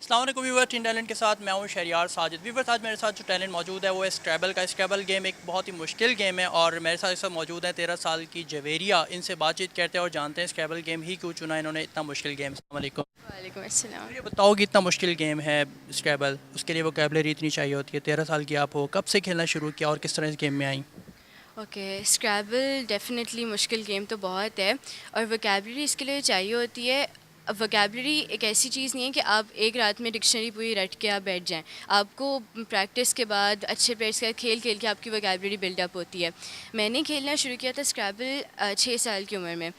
अस्सलाम वालेकुम viewer, tin talent के साथ मैं हूं शहरियार साजिद। व्यूवर, आज मेरे साथ जो टैलेंट मौजूद है वो है स्क्रैबल का। स्क्रैबल गेम एक बहुत ही मुश्किल गेम है और मेरे साथ इस वक्त मौजूद है 13 साल की जवेरिया। इनसे बातचीत करते हैं और जानते हैं स्क्रैबल गेम ही क्यों चुना इन्होंने, इतना मुश्किल गेम। अस्सलाम वालेकुम। वालेकुम अस्सलाम। ये बताओ कि इतना मुश्किल गेम है स्क्रैबल, उसके लिए वोकैबलरी इतनी चाहिए होती है। 13 साल की आप हो, कब से खेलना शुरू किया और किस तरह इस गेम में आई? ओके, स्क्रैबल डेफिनेटली मुश्किल गेम तो बहुत है और वोकैबलरी इसके लिए चाहिए होती है। वोकैबलरी एक ऐसी चीज़ नहीं है कि आप एक रात में डिक्शनरी पूरी रट के आप बैठ जाएं। आपको प्रैक्टिस के बाद अच्छे प्लेयर्स के साथ खेल खेल के आपकी वोकैबलरी बिल्डअप होती है। मैंने खेलना शुरू किया था स्क्रैबल 6 साल की उम्र में।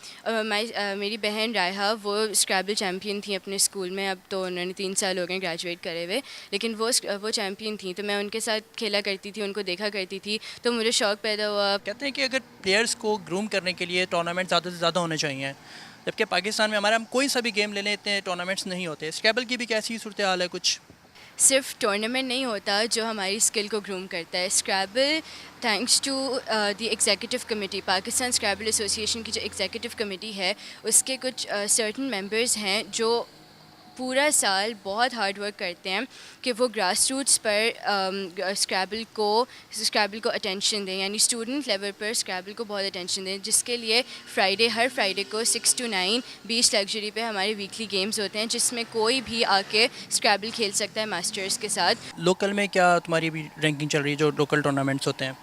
मेरी बहन रायहा वो स्क्रैबल चैम्पियन थी अपने स्कूल में। अब तो उन्होंने 3 साल हो गए ग्रेजुएट करे हुए, लेकिन वो चैम्पियन थी, तो मैं उनके साथ खेला करती थी, उनको देखा करती थी, तो मुझे शौक़ पैदा हुआ। कहते हैं कि अगर प्लेयर्स को ग्रूम करने के लिए टूर्नामेंट ज़्यादा से ज़्यादा होने चाहिए, जबकि पाकिस्तान में हमारे हम कोई सा भी गेम ले लें इतने टूर्नामेंट्स नहीं होते। स्क्रैबल की भी कैसी सूरत हाल है कुछ? सिर्फ टूर्नामेंट नहीं होता जो हमारी स्किल को ग्रूम करता है। Scrabble thanks to the executive committee, Pakistan Scrabble Association की जो एग्जीक्यूटिव कमेटी है, उसके कुछ सर्टन मेंबर्स हैं जो पूरा साल बहुत हार्ड वर्क करते हैं कि वो ग्रास रूट्स पर स्क्रैबल को अटेंशन दें, यानी स्टूडेंट लेवल पर स्क्रैबल को बहुत अटेंशन दें, जिसके लिए हर फ्राइडे को 6 to 9 बीच लग्जरी पे हमारे वीकली गेम्स होते हैं, जिसमें कोई भी आके स्क्रैबल खेल सकता है मास्टर्स के साथ। लोकल में क्या तुम्हारी भी रैंकिंग चल रही है जो लोकल टूर्नामेंट्स होते हैं?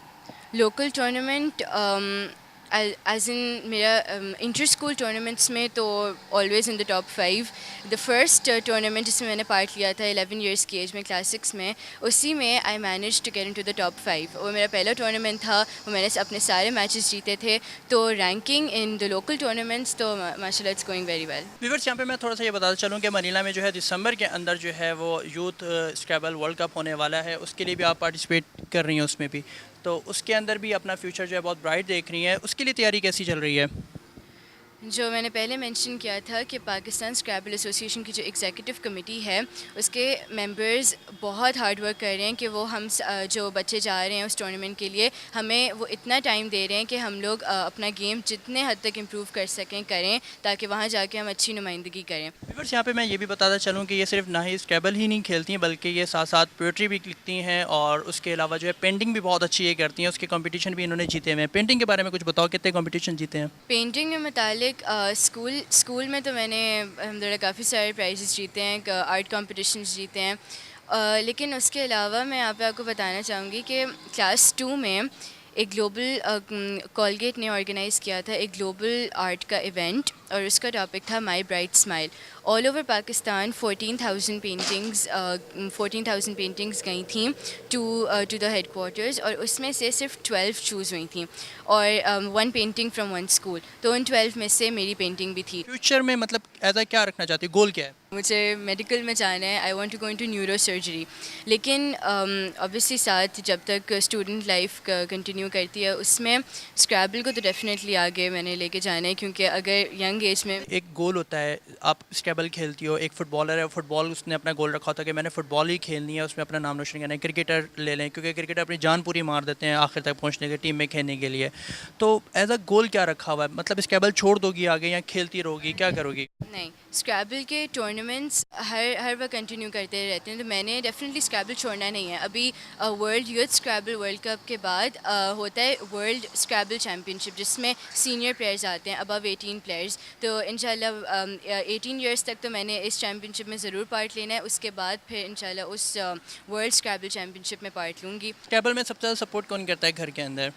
लोकल टूर्नामेंट एज इन मेरा इंटर स्कूल टूर्नामेंट्स में तो always in the top 5। The first tournament जिसमें मैंने पार्ट लिया था 11 ईयर्स की एज में, क्लास 6 में, उसी में I manage to get into the top 5। वो मेरा पहला टूर्नामेंट था, वो मैंने अपने सारे मैचेस जीते थे। तो ranking in the local tournaments तो माशाल्लाह it's going very well. Viewers, यहाँ पे मैं थोड़ा सा ये बताता चलूँ कि मनीला में जो है दिसंबर के अंदर जो है वो यूथ स्क्रैबल वर्ल्ड कप होने वाला है। उसके लिए भी आप पार्टिसिपेट कर रही हैं उसमें भी, तो उसके अंदर भी अपना फ्यूचर जो है बहुत ब्राइट देख रही हैं। उसके लिए तैयारी कैसी चल रही है? जो मैंने पहले मेंशन किया था कि पाकिस्तान स्क्रैबल एसोसिएशन की जो एग्जीक्यूटिव कमेटी है, उसके मेंबर्स बहुत हार्ड वर्क कर रहे हैं कि वो जो बच्चे जा रहे हैं उस टूर्नामेंट के लिए, हमें वो इतना टाइम दे रहे हैं कि हम लोग अपना गेम जितने हद तक इम्प्रूव कर सकें करें, ताकि वहाँ जाके हम अच्छी नुमाइंदगी करें। व्यूअर्स, यहाँ पे मैं ये भी बताता चलूँ कि ये सिर्फ ना ही स्क्रैबल ही नहीं खेलती हैं, बल्कि ये साथ साथ पोएट्री भी लिखती हैं और उसके अलावा जो है पेंटिंग भी बहुत अच्छी ये करती हैं। उसके कंपटीशन भी इन्होंने जीते हुए हैं। पेंटिंग के बारे में कुछ बताओ, कितने कंपटीशन जीते हैं? पेंटिंग के मुतालिक स्कूल में तो मैंने अल्हम्दुलिल्लाह काफ़ी सारे प्राइजेस जीते हैं, आर्ट कॉम्पिटिशन्स जीते हैं। लेकिन उसके अलावा मैं यहाँ पे आपको बताना चाहूँगी कि क्लास 2 में एक ग्लोबल कॉलगेट ने ऑर्गेनाइज़ किया था एक ग्लोबल आर्ट का इवेंट, और उसका टॉपिक था my bright smile. All over Pakistan 14,000 paintings गई थी टू द हेड क्वार्टर्स, और उसमें से सिर्फ 12 चूज़ हुई थी, और 1 पेंटिंग फ्रॉम 1 स्कूल। तो उन 12 में से मेरी पेंटिंग भी थी। फ्यूचर में मतलब ऐसा क्या रखना चाहती है, गोल क्या है? मुझे मेडिकल में जाना है, I want to go into neuro surgery. लेकिन ऑब्वियसली साथ जब तक स्टूडेंट लाइफ कंटिन्यू करती है, उसमें स्क्रैबल को तो डेफिनेटली आगे मैंने लेके जाना है, क्योंकि अगर यंग एज में एक गोल होता है, आप स्क्रैबल खेलती हो, एक फुटबॉलर है, फुटबॉल उसने अपना गोल रखा होता है कि मैंने फुटबॉल ही खेलनी है, उसमें अपना नाम रोशन करना है। क्रिकेटर ले लें, क्योंकि क्रिकेटर अपनी जान पूरी मार देते हैं आखिर तक पहुंचने के, टीम में खेलने के लिए। तो एज अ गोल क्या रखा हुआ है? मतलब स्क्रैबल छोड़ दोगी आगे या खेलती रहोगी, क्या करोगी? नहीं, स्क्रैबल के टूर्नामेंट्स हर वक्त कंटिन्यू करते रहते हैं, तो मैंने डेफिनेटली स्क्रैबल छोड़ना नहीं है। अभी वर्ल्ड यूथ स्क्रैबल वर्ल्ड कप के बाद होता है वर्ल्ड स्क्रैबल चैम्पियनशिप, जिसमें सीनियर प्लेयर्स आते हैं, अबव 18 प्लेयर्स। तो इंशाल्लाह 18 ईयर्स तक तो मैंने इस चैम्पियनशिप में ज़रूर पार्ट लेना है। उसके बाद फिर इंशाल्लाह उस वर्ल्ड स्क्रैबल चैम्पियनशिप में पार्ट लूँगी। स्क्रैबल में सबसे ज़्यादा सपोर्ट कौन करता है घर के अंदर?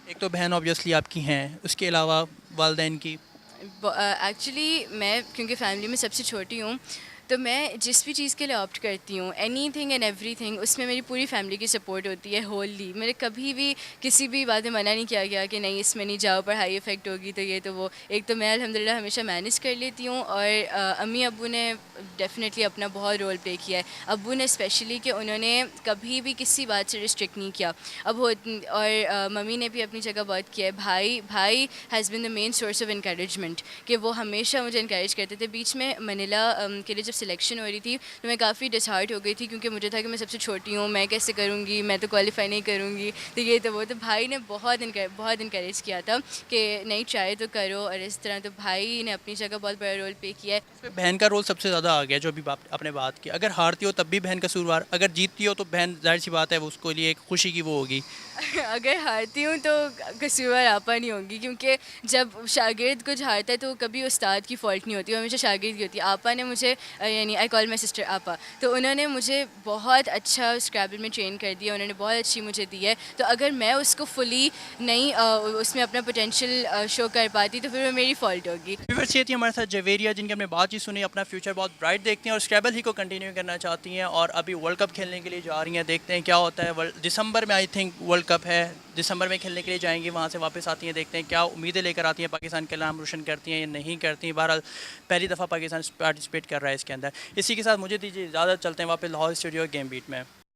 एक तो बहन ऑब्वियसली आपकी हैं, उसके अलावा वालदैन की। एक्चुअली मैं क्योंकि फैमिली में सबसे छोटी हूँ, तो मैं जिस भी चीज़ के लिए ऑप्ट करती हूँ, एनीथिंग एंड एवरीथिंग, उसमें मेरी पूरी फैमिली की सपोर्ट होती है होली। मेरे कभी भी किसी भी बात में मना नहीं किया गया कि नहीं इसमें नहीं जाओ, पढ़ाई इफ़ेक्ट होगी, तो ये तो वो। एक तो मैं अल्हम्दुलिल्लाह हमेशा मैनेज कर लेती हूँ, और अम्मी अब्बू ने डेफ़िनेटली अपना बहुत रोल प्ले किया है। अब्बू ने स्पेशली कि उन्होंने कभी भी किसी बात से रिस्ट्रिक्ट नहीं किया। और मम्मी ने भी अपनी जगह बहुत किया है। भाई has been the main source of encouragement, कि वो हमेशा मुझे इनकरेज करते थे। बीच में मनीला के लिए जब सिलेक्शन हो रही थी तो मैं काफ़ी डिसहार्ट हो गई थी, क्योंकि मुझे था कि मैं सबसे छोटी हूँ, मैं कैसे करूँगी, मैं तो क्वालिफाई नहीं करूँगी, तो ये तो वो। तो भाई ने बहुत इनकरेज किया था कि नहीं, ट्राई तो करो, और इस तरह तो भाई ने अपनी जगह बहुत बड़ा रोल प्ले किया है। इसमें बहन का रोल सबसे ज़्यादा आ गया, जो अभी आपने बात की। अगर हारती हो तब भी बहन कसूरवार, अगर जीतती हो तो बहन जाहिर सी बात है वो उसके लिए एक खुशी की वो होगी। अगर हारती हूँ तो कसूरवार आपा नहीं होंगी, क्योंकि जब शागिर्द कुछ हारता है तो कभी उस्ताद की फ़ॉल्ट नहीं होती, वो हमेशा शागिर्द की होती है। आपा ने मुझे यानी आई कॉल माई सिस्टर आपा, तो उन्होंने मुझे बहुत अच्छा स्क्रैबल में ट्रेन कर दिया, उन्होंने बहुत अच्छी मुझे दी है। तो अगर मैं उसको फुली नहीं उसमें अपना पोटेंशियल शो कर पाती तो फिर वो मेरी फ़ॉल्ट होगी। व्यूअर्स, ये थी हमारे साथ जवेरिया, जिनकी हमने बातचीत सुनी, अपना फ्यूचर बहुत ब्राइट देखती हैं और स्क्रैबल ही को कंटिन्यू करना चाहती हैं और अभी वर्ल्ड कप खेलने के लिए जा रही हैं। देखते हैं क्या होता है। दिसंबर में आई थिंक वर्ल्ड कप है, दिसंबर में खेलने के लिए जाएंगी, वहाँ से वापस आती हैं, देखते हैं क्या उम्मीदें लेकर आती हैं, पाकिस्तान के नाम रोशन करती हैं या नहीं करती हैं। बहरहाल पहली दफ़ा पाकिस्तान पार्टिसिपेट कर रहा है इसके अंदर। इसी के साथ मुझे दीजिए इजाज़त, चलते हैं वापस लाहौर स्टूडियो गेम बीट में।